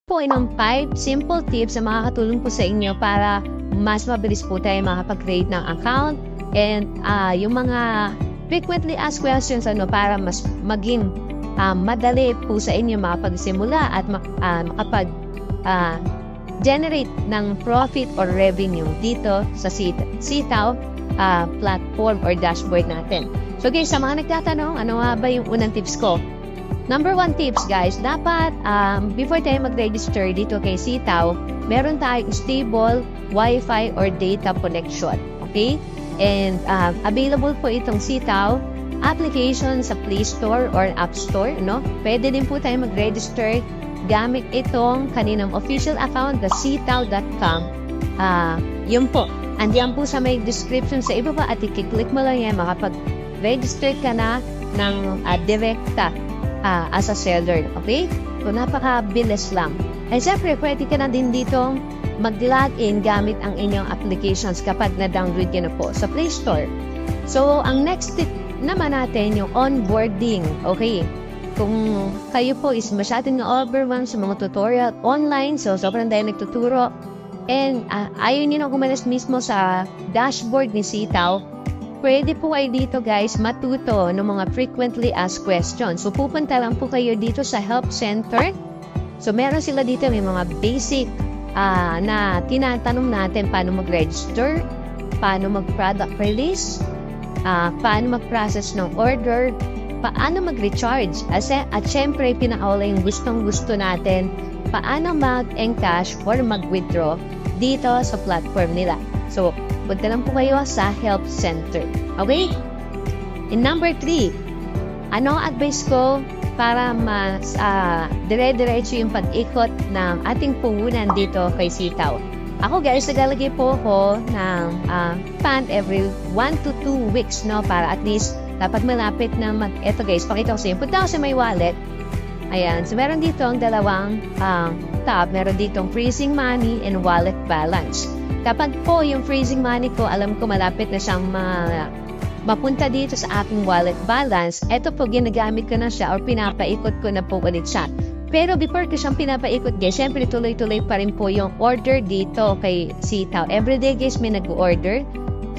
po ay ng 5 simple tips na makakatulong po sa inyo para mas mabilis po tayo makapag-create ng account and yung mga frequently asked questions para mas maging madali po sa inyo makapagsimula at makapag generate ng profit or revenue dito sa Sitaw platform or dashboard natin. So guys, sa mga nagtatanong, ano nga ba yung unang tips ko? Number 1 tips guys, dapat before tayo mag-register dito kay Sitaw, meron tayong stable Wi-Fi or data connection. Okay? And available po itong Sitaw application sa Play Store or App Store. No? Pwede din po tayo mag-register gamit itong kaninang official account, the sitaw.com. Yun po. Andiyan po sa may description sa ibaba at i-click mo lang yan, makapag-register ka na ng direkta as a seller, okay? So, napaka-bilis lang. And syempre, pwede ka na din dito mag-login gamit ang inyong applications kapag na-download ka na po sa Play Store. So, ang next tip naman natin, yung onboarding, okay? Kung kayo po is masyadong na-overwhelmed sa mga tutorial online, so sobrang dahil nagtuturo, and ayaw nyo na kumalas mismo sa dashboard ni Sitaw, pwede po kayo dito guys matuto ng mga frequently asked questions. So pupunta lang po kayo dito sa help center. So meron sila dito, may mga basic na tinatanong natin paano mag-register, paano mag-product release, paano mag-process ng order, paano mag-recharge. At syempre pinakaula yung gustong-gusto natin, paano mag-encash or mag-withdraw dito sa platform nila. So punta lang po kayo sa help center. Okay? And number 3, ano ang advice ko para mas dire-diretso yung pag-ikot ng ating puhunan dito kay Sitaw? Ako guys, naglalagay po ako ng fund every 1 to 2 weeks, no? Para at least dapat malapit na eto guys, pakita ko sa inyo. Punta ako sa my wallet. Ayan. So meron dito ang dalawang tab. Meron ditong freezing money and wallet balance. Kapag po yung freezing money ko, alam ko malapit na siyang mapunta dito sa aking wallet balance, eto po ginagamit ko na siya or pinapaikot ko na po ulit siya. Pero before ko siyang pinapaikot guys, syempre tuloy-tuloy pa rin po yung order dito kay Sitaw. Everyday guys may nag-order.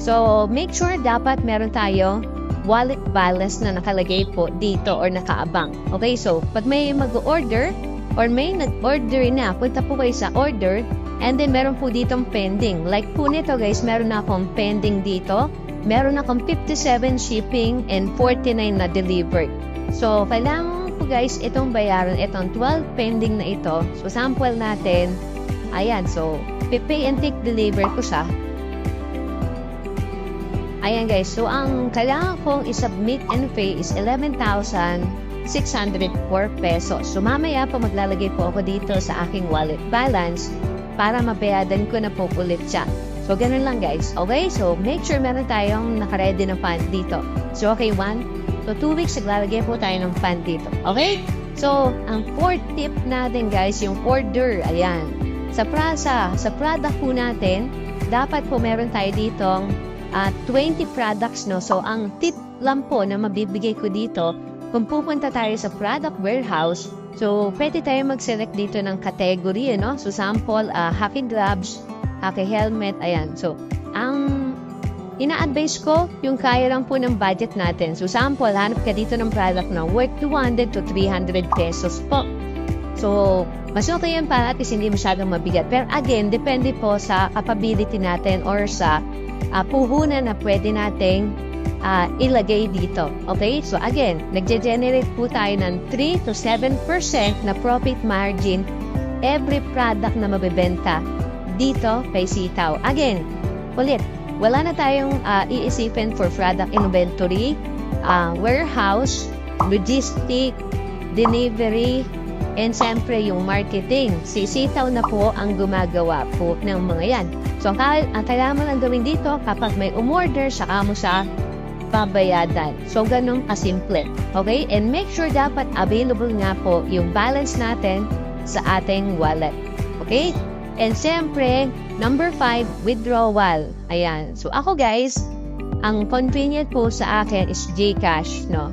So make sure dapat meron tayong wallet balance na nakalagay po dito or nakaabang. Okay, so pag may mag-order or may nag-order na, punta po kayo sa order. And then, meron po ditong pending. Like po nito guys, meron na akong pending dito. Meron akong 57 shipping and 49 na delivered. So, kailangan po guys, itong bayaran, itong 12 pending na ito. So, sample natin. Ayan, so, pay and take deliver ko siya. Ayan guys, so ang kailangan kong isubmit and pay is 11,604 pesos. So, mamaya po maglalagay po ako dito sa aking wallet balance para mabayadan ko na po ulit siya. So, ganun lang guys. Okay? So, make sure meron tayong nakaredy ng fund dito. So, okay, 1 to 2 weeks, naglalagay po tayo ng fund dito. Okay? So, ang 4th tip natin guys, yung order. Ayan. Sa product po natin, dapat po meron tayo ditong 20 products, no? So, ang tip lang po na mabibigay ko dito, kung pupunta tayo sa product warehouse, so, pwede tayo mag-select dito ng category, no? So, sample, hockey gloves, hockey helmet, ayan. So, ang ina-advise ko, yung kaya lang po ng budget natin. So, sample, hanap ka dito ng product na worth 200 to 300 pesos po. So, mas okay yan para at least hindi masyadong mabigat. Pero again, depende po sa capability natin or sa puhunan na pwede nating ilagay dito. Okay? So again, nagge-generate po tayo ng 3 to 7% na profit margin every product na mabebenta dito kay Sitaw. Again, ulit, wala na tayong iisipin for product inventory, warehouse, logistic, delivery, and siyempre yung marketing. Si Sitaw na po ang gumagawa po ng mga yan. So ang kailangan mo lang gawin dito kapag may umorder, saka mo siya babayadan. So, ganun kasimple. Okay? And make sure dapat available nga po yung balance natin sa ating wallet. Okay? And siyempre, number 5, withdrawal. Ayan. So, ako guys, ang convenient po sa akin is GCash, no?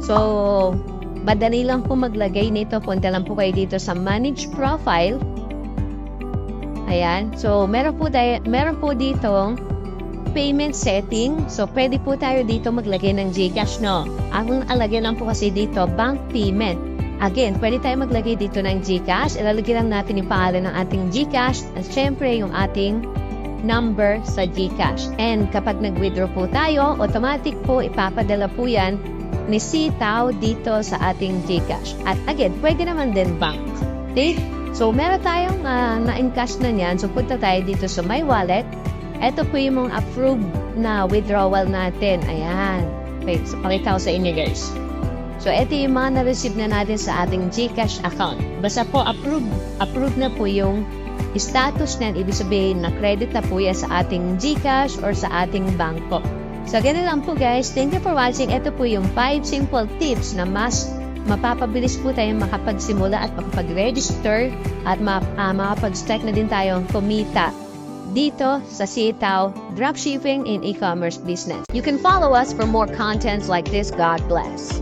So, Madali lang po maglagay nito. Punta lang po kayo dito sa Manage Profile. Ayan. So, meron po ditong payment setting. So, pwede po tayo dito maglagay ng GCash, no? Ang alagay lang po kasi dito, bank payment. Again, pwede tayo maglagay dito ng GCash. Ilalagay lang natin yung pangalan ng ating GCash at syempre yung ating number sa GCash. And kapag nag-withdraw po tayo, automatic po ipapadala po yan ni Sitaw dito sa ating GCash. At again, pwede naman din bank. Okay? So, meron tayong na-encash na niyan. So, punta tayo dito sa My Wallet. Ito po yung mga approved na withdrawal natin. Ayan. Okay, so pakita ko sa inyo guys. So, ito yung mga na-receive na natin sa ating GCash account. Basta po approved na po yung status niyan. Ibig sabihin na credit na po yan sa ating GCash or sa ating bangko. So, ganun lang po guys. Thank you for watching. Ito po yung 5 simple tips na mas mapapabilis po tayong makapagsimula at makapag-register at makapag-start na din tayong kumita dito sa Sitaw Dropshipping and E-commerce business. You can follow us for more contents like this. God bless.